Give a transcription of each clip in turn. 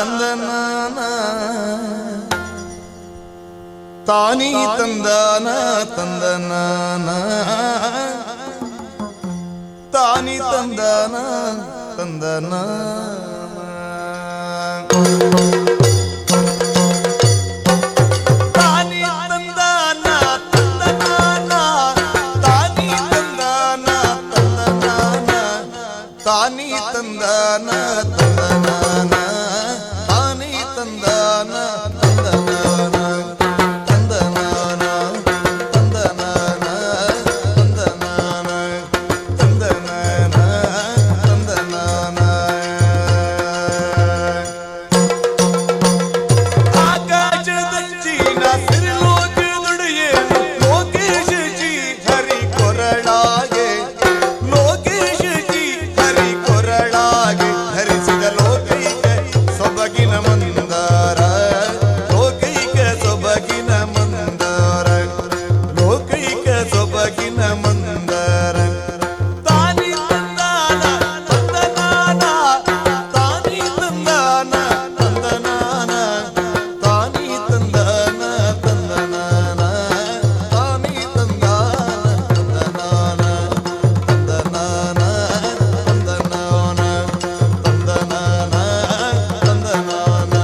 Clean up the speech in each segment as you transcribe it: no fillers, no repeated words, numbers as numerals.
ತಂದನಾನ ತಾನಿ ತಂದಾನ ತಂದನಾನ ತಾನಿ ತಂದಾನ ತಂದನ ತಾನಿ ತಂದಾನ ತಂದನಾನ ತಾನಿ ತಂದಾನ ತಂದನಾನ ತಾನಿ ತಂದಾನ ತಂದನಾನ ತಾನಿ ತಂದಾನ ತಂದನಾನ ತಂದನಾನ ತಂದನಾನ ತಂದನಾನ ತಂದನಾನ ತಂದನಾನ ಆಕಾಶದಂಚಿನ ಸಿರಿಲೋಕ ನುಡಿಯೇ ಲೋಕೇಶ ಜಿ ಹರಿ ಕೊರಳಾಗೆ ಲೋಕೇಶ ಜಿ ಹರಿ ಕೊರಳಾಗೆ ಧರಿಸಿದ ಲೋಕೈಕ ಸೊಬಗಿನ ಮಂದಾರ ಲೋಕೈಕ ಸೊಬಗಿನ ಮಂದಾರ ಲೋಕೈಕ ಸೊಬಗಿನ ಮಂದಾರ ತಾನಿ ತಂದಾನ ತಂದನಾನ ತಾನಿ ತಂದಾನ ತಂದನಾನ ತಾನಿ ತಂದಾನ ತಂದನಾನ ತಾನಿ ತಂದಾನ ತಂದನಾನ ತಂದನಾನ ತಂದನಾನ ತಂದನಾನ ತಂದನಾನ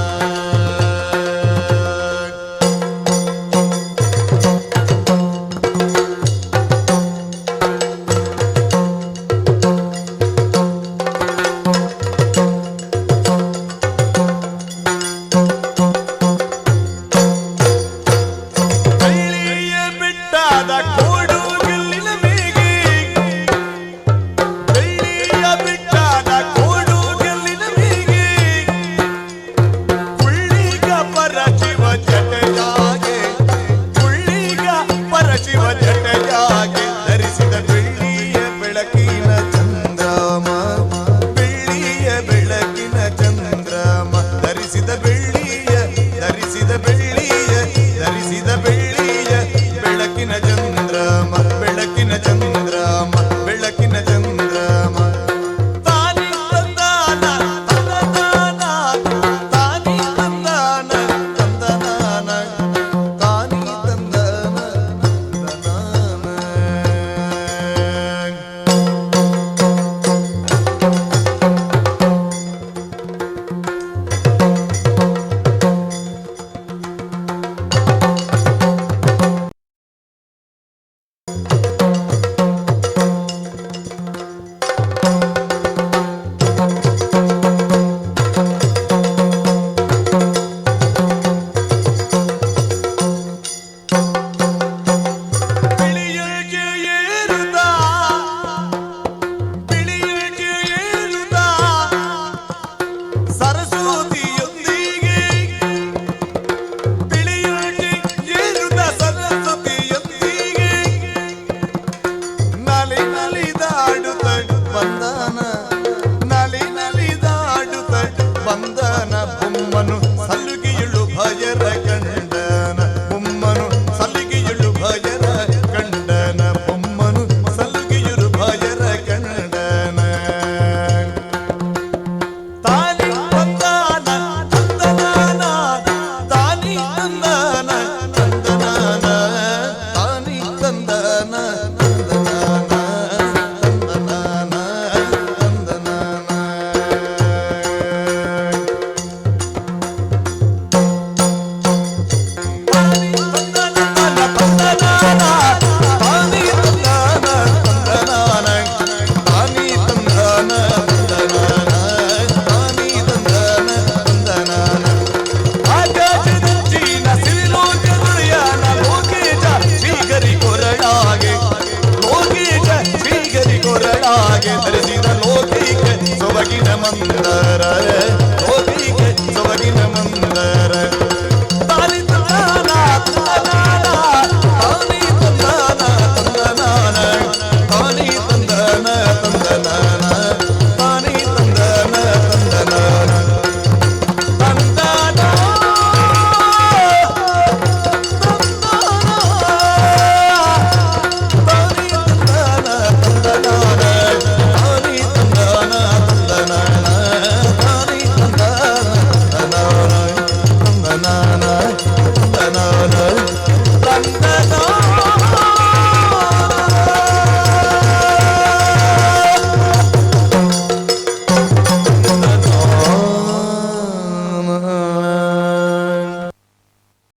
ಬೆಳ್ಳಿಯ ಬಿಟ್ಟಾದ ಕೋಡು ಗೆಲ್ಲಿನ ಮೇಗೆ ಬೆಳ್ಳಿಯ ಬಿಟ್ಟಾದ ಕೋಡು ಗೆಲ್ಲಿನ ಮೇಗೆ ಕುಳ್ಳಿಗ ಪರಶಿವ ಜಟೆಯಾಗೆ ಕುಳ್ಳಿಗ ಪರಶಿವ ಜಟೆಯಾಗೆ ಧರಿಸಿದ ಬೆಳ್ಳಿಯ ಬೆಳಕಿನ ಚಂದ್ರಮ ಬೆಳ್ಳಿಯ ಬೆಳಕಿನ ಚಂದ್ರಮ ಧರಿಸಿದ ಬೆಳ್ಳಿಯ ಧರಿಸಿದ ಬೆಳ್ಳಿಯ ಧರಿಸಿದ ಬೆಳ್ಳಿಯ ಬೆಳಕಿನ ಚಂದ್ರಮ ಬೆಳಕಿನ ಚಂದ್ರಮ ಬೆಳಕಿನ ಚಂದ್ರಮ ತಾನಿ ತಂದಾನ ತಂದನಾನ ತಾನಿ ತಂದಾನ ತಂದನಾನ ತಾನಿ ತಂದಾನ ತಂದನಾನ ಬಿಳಿಯಗೆ ಏರುತ್ತಾ ಬಿಳಿಯಗೆ ಏರುತ್ತಾ ಸರಸ್ವತಿಯೊಂದಿಗೆ ಬಿಳಿಯಗೆ ಏರುತ್ತಾ ಸರಸ್ವತಿಯೊಂದಿಗೆ ನಲಿ ನಲಿದಾಡುತ್ತ ಬಂದನ ನಲಿ ನಲಿದಾಡುತ್ತ ಬಂದನ ಬೊಮ್ಮನು ಸಲುಗಿಯುಳು ಭಯರ ಕಂಡನ ಬೊಮ್ಮನು ಸಲುಗಿಯುಳು ಭಯರ ಕಂಡನ ಬೊಮ್ಮನು ಸಲುಗಿಯುಳು ಭಯರ ಕಂಡನ ತಾನಿ ತಂದಾನ ತಂದನಾನ ತಾನಿ ತಂದಾನ ತಂದನಾನ ತಾನಿ ತಂದಾನ ತಂದನಾನ ತಂದನಾನ ತಂದನಾನ ಧರಿಸಿದ ಲೋಕೈಕ ಸೊಬಗಿನ ಮಂದರ